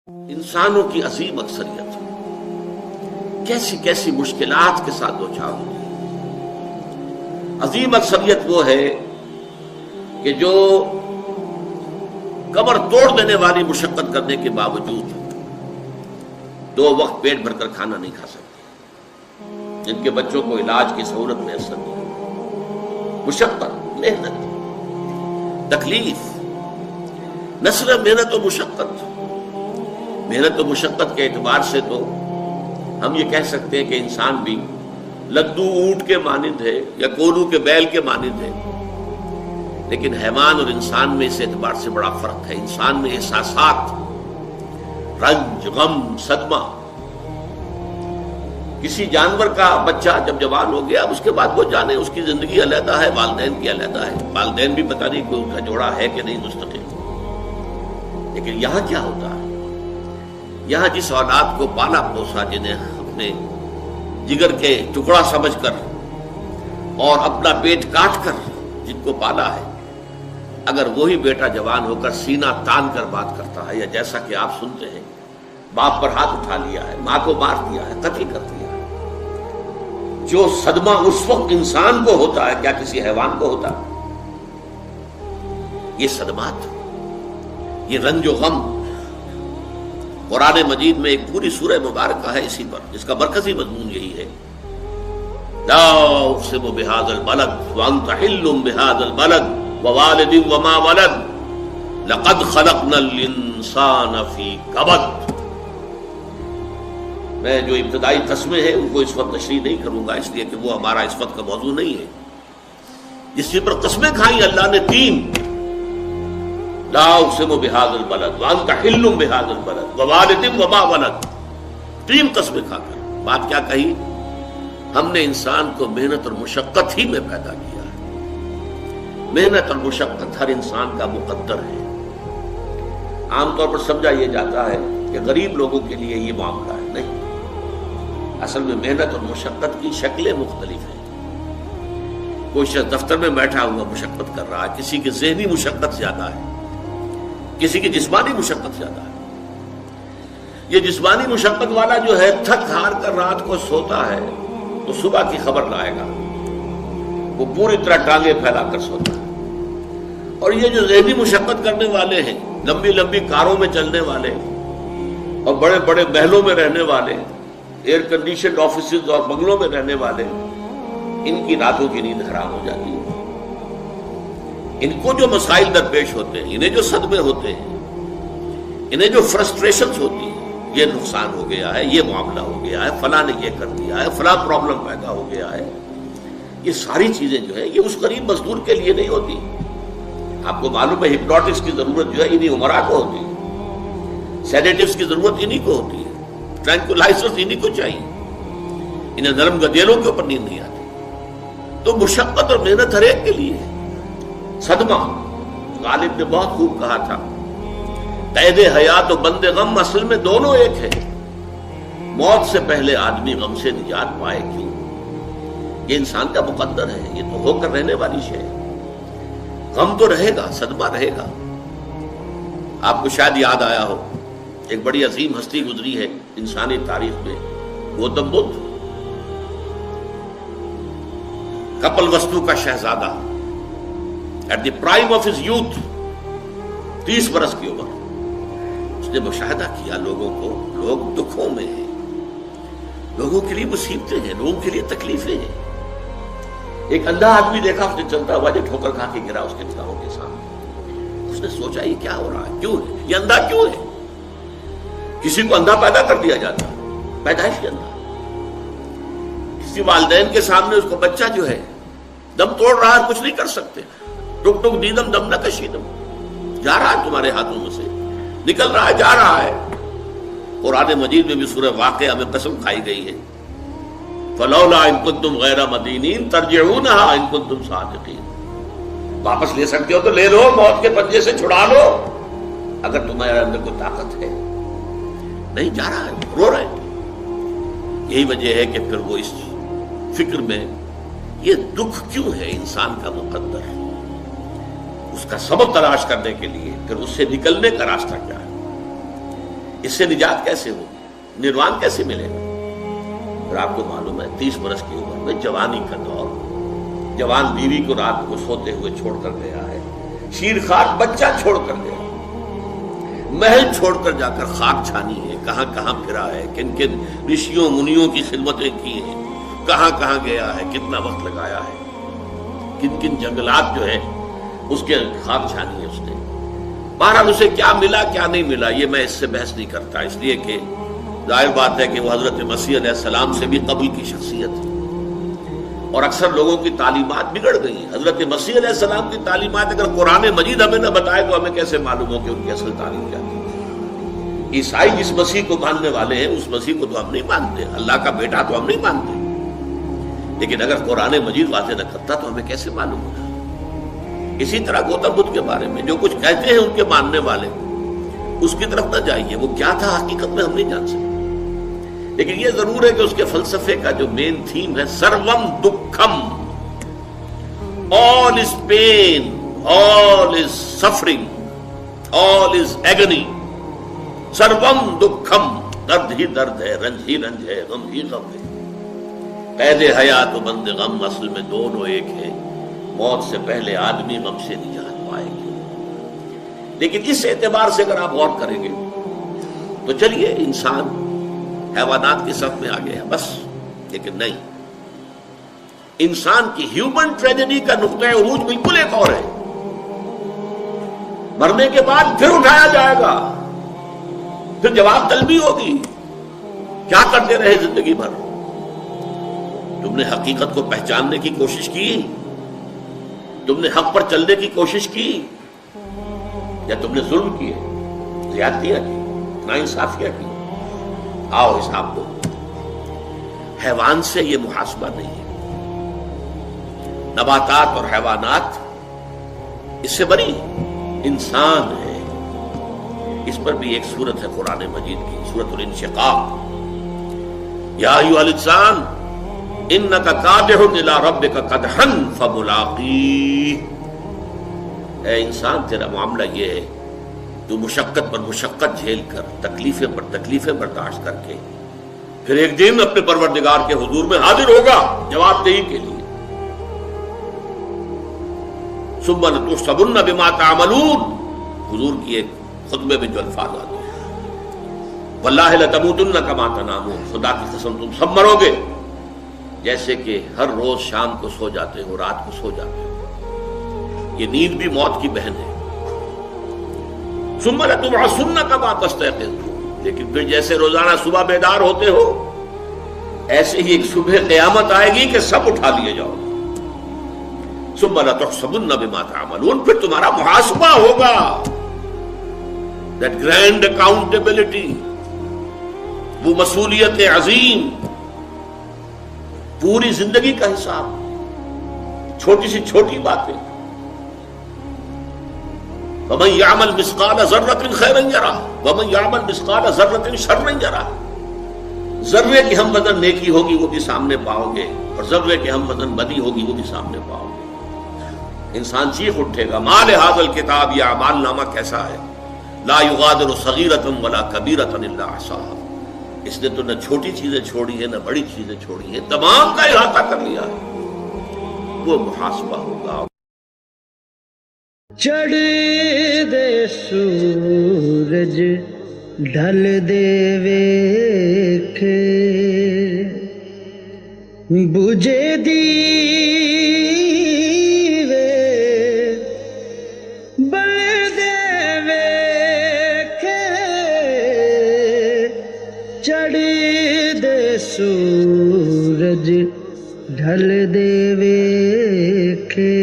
انسانوں کی عظیم اکثریت کیسی کیسی مشکلات کے ساتھ دوچار ہوتی ہے۔ عظیم اکثریت وہ ہے کہ جو کمر توڑ دینے والی مشقت کرنے کے باوجود 2 وقت پیٹ بھر کر کھانا نہیں کھا سکتے، جن کے بچوں کو علاج کی سہولت میسر نہیں، مشقت، محنت، تکلیف، نہ صرف محنت و مشقت و مشقت کے اعتبار سے تو ہم یہ کہہ سکتے ہیں کہ انسان بھی لدو اونٹ کے مانند ہے یا کولو کے بیل کے مانند ہے، لیکن حیوان اور انسان میں اس اعتبار سے بڑا فرق ہے۔ انسان میں احساسات، رنج، غم، صدمہ، کسی جانور کا بچہ جب جوان ہو گیا اس کے بعد وہ جانے اس کی زندگی علیحدہ ہے، والدین کی علیحدہ ہے، والدین بھی پتہ نہیں کوئی ان کا جوڑا ہے کہ نہیں مستقل۔ لیکن یہاں کیا ہوتا ہے؟ یہاں جس اولاد کو پالا پوسا، جنہیں اپنے جگر کے ٹکڑا سمجھ کر اور اپنا پیٹ کاٹ کر جن کو پالا ہے، اگر وہی بیٹا جوان ہو کر سینہ تان کر بات کرتا ہے، یا جیسا کہ آپ سنتے ہیں باپ پر ہاتھ اٹھا لیا ہے، ماں کو مار دیا ہے، قتل کر دیا ہے، جو صدمہ اس وقت انسان کو ہوتا ہے کیا کسی حیوان کو ہوتا ہے؟ یہ صدمات، یہ رنج و غم، قرآن مجید میں ایک پوری سورہ مبارکہ ہے اسی پر، جس کا مرکزی مضمون یہی ہے۔ لا اقسم بهذا البلد وانت حل بهذا البلد ووالد وما ولد لقد خلقنا الانسان في كبد۔ میں جو ابتدائی قسمیں ہیں ان کو اس وقت تشریح نہیں کروں گا، اس لیے کہ وہ ہمارا اس وقت کا موضوع نہیں ہے۔ جس پر قسمیں کھائیں اللہ نے 3، لا اقسم بهذا البلد وانت حل بهذا البلد ووالد وما ولد، 3 قسمیں کھا کر بات کیا کہی؟ ہم نے انسان کو محنت اور مشقت ہی میں پیدا کیا ہے۔ محنت اور مشقت ہر انسان کا مقدر ہے۔ عام طور پر سمجھا یہ جاتا ہے کہ غریب لوگوں کے لیے یہ معاملہ ہے، نہیں، اصل میں محنت اور مشقت کی شکلیں مختلف ہیں۔ کوئی شخص دفتر میں بیٹھا ہوا مشقت کر رہا ہے، کسی کی ذہنی مشقت زیادہ ہے، کسی کی جسمانی مشقت زیادہ ہے۔ یہ جسمانی مشقت والا جو ہے تھک ہار کر رات کو سوتا ہے تو صبح کی خبر لائے گا، وہ پوری طرح ٹانگیں پھیلا کر سوتا ہے۔ اور یہ جو ذہنی مشقت کرنے والے ہیں، لمبی لمبی کاروں میں چلنے والے اور بڑے بڑے محلوں میں رہنے والے، ایئر کنڈیشنڈ آفیسز اور بنگلوں میں رہنے والے، ان کی راتوں کی نیند حرام ہو جاتی ہے۔ ان کو جو مسائل درپیش ہوتے ہیں، انہیں جو صدمے ہوتے ہیں، انہیں جو فرسٹریشنز ہوتی ہیں، یہ نقصان ہو گیا ہے، یہ معاملہ ہو گیا ہے، فلاں نے یہ کر دیا ہے، فلاں پرابلم پیدا ہو گیا ہے، یہ ساری چیزیں جو ہے یہ اس غریب مزدور کے لیے نہیں ہوتی۔ آپ کو معلوم ہے ہپنوٹکس کی ضرورت جو ہے انہی عمرا کو ہوتی ہے، سیڈیٹیوز کی ضرورت انہی کو ہوتی ہے، ٹرینکولائزرز انہی کو چاہیے، انہیں نرم گدیلوں کے اوپر نیند نہیں آتی۔ تو مشقت اور محنت ہر ایک کے لیے ہے۔ صدمہ، غالب نے بہت خوب کہا تھا، قید حیات و بند غم اصل میں دونوں ایک ہے۔ موت سے پہلے آدمی غم سے نجات پائے کیوں؟ یہ انسان کا مقدر ہے، یہ تو ہو کر رہنے والی شے ہے۔ غم تو رہے گا، صدمہ رہے گا۔ آپ کو شاید یاد آیا ہو، ایک بڑی عظیم ہستی گزری ہے انسانی تاریخ میں، گوتم بدھ، کپل وستو کا شہزادہ، at the prime of his youth, 30 برس کی عمر، اس نے مشاہدہ کیا لوگوں کو، لوگ دکھوں میں ہیں، لوگوں کے لیے مصیبتیں ہیں، لوگوں کے لیے تکلیفیں ہیں۔ ایک اندھا آدمی دیکھا اس نے چلتا ہوا جو ٹھوکر کھا کے گرا اس کے نگاہوں کے سامنے۔ اس نے سوچا یہ کیا ہو رہا ہے، کیوں ہے یہ اندھا کیوں ہے؟ کسی کو اندھا پیدا کر دیا جاتا ہے، پیدائشی اندھا۔ کسی والدین کے سامنے اس کو بچہ جو ہے دم توڑ رہا ہے، کچھ نہیں کر سکتے، ٹک ٹک دیدم دم نہ کشیدم، جا رہا ہے تمہارے ہاتھوں میں سے، نکل رہا ہے، جا رہا ہے۔ قرآن مجید میں بھی سورہ واقعہ میں قسم کھائی گئی ہے، فلولا ان کنتم غیر مدینین ترجعونها ان کنتم صادقین، واپس لے سکتے ہو تو لے لو، موت کے پنجے سے چھڑا لو اگر تمہارے اندر کوئی طاقت ہے۔ نہیں، جا رہا ہے، رو رہے ہیں۔ یہی وجہ ہے کہ پھر وہ اس فکر میں یہ دکھ کیوں ہے انسان کا مقدر، اس کا سبب تلاش کرنے کے لیے پھر اس سے نکلنے کا راستہ کیا ہے۔ اس سے نجات کیسے ہوگی؟ نروان کیسے ملے گا؟ اور آپ کو معلوم ہے 30 برس کی عمر میں جوانی کا دور، جوان بیوی کو رات کو سوتے ہوئے چھوڑ کر گیا ہے، شیرخوار بچہ چھوڑ کر گیا، محل چھوڑ کر جا کر خاک چھانی ہے، کہاں کہاں پھرا ہے، کن کن رشیوں منیوں کی خدمتیں کی ہیں، کہاں کہاں گیا ہے، کتنا وقت لگایا ہے، کن کن جنگلات جو ہے اس کے خاک چھانی ہے اس نے۔ بہرحال اسے کیا ملا کیا نہیں ملا یہ میں اس سے بحث نہیں کرتا، اس لیے کہ ظاہر بات ہے کہ وہ حضرت مسیح علیہ السلام سے بھی قبل کی شخصیت ہے، اور اکثر لوگوں کی تعلیمات بگڑ گئی ہیں۔ حضرت مسیح علیہ السلام کی تعلیمات اگر قرآن مجید ہمیں نہ بتائے تو ہمیں کیسے معلوم ہو کہ ان کی اصل تعلیم کیا تھی؟ عیسائی جس مسیح کو ماننے والے ہیں اس مسیح کو تو ہم نہیں مانتے، اللہ کا بیٹا تو ہم نہیں مانتے، لیکن اگر قرآن مجید واضح نہ کرتا تو ہمیں کیسے معلوم ہوگا؟ اسی طرح گوتم بدھ کے بارے میں جو کچھ کہتے ہیں ان کے ماننے والے، اس کی طرف نہ جائیے، وہ کیا تھا حقیقت میں ہم نہیں جان سکتے، لیکن یہ ضرور ہے کہ اس کے فلسفے کا جو مین تھیم ہے سروم دکھم، all is pain, all is suffering, all is agony، سروم دکھم، درد ہی درد ہے، رنج ہی رنج ہے، غم ہی غم ہے، قید حیات و بند غم اصل میں دونوں ایک ہے، موت سے پہلے آدمی غم سے نجات پائے گا۔ لیکن اس اعتبار سے اگر آپ غور کریں گے تو چلیے انسان حیوانات کی صف میں آ گیا بس، لیکن نہیں، انسان کی ہیومن ٹریجڈی کا نقطۂ عروج بالکل ایک اور ہے۔ مرنے کے بعد پھر اٹھایا جائے گا، پھر جواب طلبی ہوگی، کیا کرتے رہے زندگی بھر؟ تم نے حقیقت کو پہچاننے کی کوشش کی؟ تم نے حق پر چلنے کی کوشش کی؟ یا تم نے ظلم کیے، زیادتیاں کی، ناانصافیاں کی؟ آؤ حساب دو۔ حیوان سے یہ محاسبہ نہیں ہے، نباتات اور حیوانات اس سے بری، انسان ہے۔ اس پر بھی ایک سورت ہے قرآن مجید کی، سورۃ الانشقاق، یا ایھا الانسان انک کادح الی ربک قدحا فملاقیہ، اے انسان تیرا معاملہ یہ ہے تو مشقت پر مشقت جھیل کر، تکلیفیں پر تکلیفیں برداشت کر کے پھر ایک دن اپنے پروردگار کے حضور میں حاضر ہوگا جواب دہی کے لیے۔ ثم لتحسبن بما تعملون، حضور کی ایک خطبے میں جو الفاظ آتے ہیں، واللہ لتموتن کما تنامون، خدا کی قسم تم سب مرو گے جیسے کہ ہر روز شام کو سو جاتے ہو، رات کو سو جاتے ہو، یہ نیند بھی موت کی بہن ہے۔ ثم لتبعثن کما تستيقظون، لیکن پھر جیسے روزانہ صبح بیدار ہوتے ہو ایسے ہی ایک صبح قیامت آئے گی کہ سب اٹھا لیے جاؤ گے۔ ثم لتحسبن بما تعملون، پھر تمہارا محاسبہ ہوگا، that grand accountability، وہ مسئولیت عظیم، پوری زندگی کا حساب، چھوٹی سی چھوٹی باتیں۔ وَمَنْ يَعْمَلْ مِثْقَالَ ذَرَّةٍ خَيْرًا يَرَهُ وَمَنْ يَعْمَلْ مِثْقَالَ ذَرَّةٍ شَرًّا يَرَهُ، ذرے کی ہم وزن نیکی ہوگی وہ بھی سامنے پاؤ گے، اور ذرے کی ہم وزن بدی ہوگی وہ بھی سامنے پاؤ گے۔ انسان چیخ اٹھے گا، مَا لِهَٰذَا الْكِتَابِ، یہ اعمال نامہ کیسا ہے، لَا يُغَادِرُ صَغِيرَةً وَلَا كَبِيرَةً إِلَّا أَحْصَاهَا، اس نے تو نہ چھوٹی چیزیں چھوڑی ہیں نہ بڑی چیزیں چھوڑی ہیں، تمام کا احاطہ کر لیا ہے، وہ محاسبہ ہوگا۔ چڑھ دے سورج ڈھل دے ویکھے، بجھے دیوے بل دے ویکھے، چڑھ دے سورج ڈھل دے ویکھے،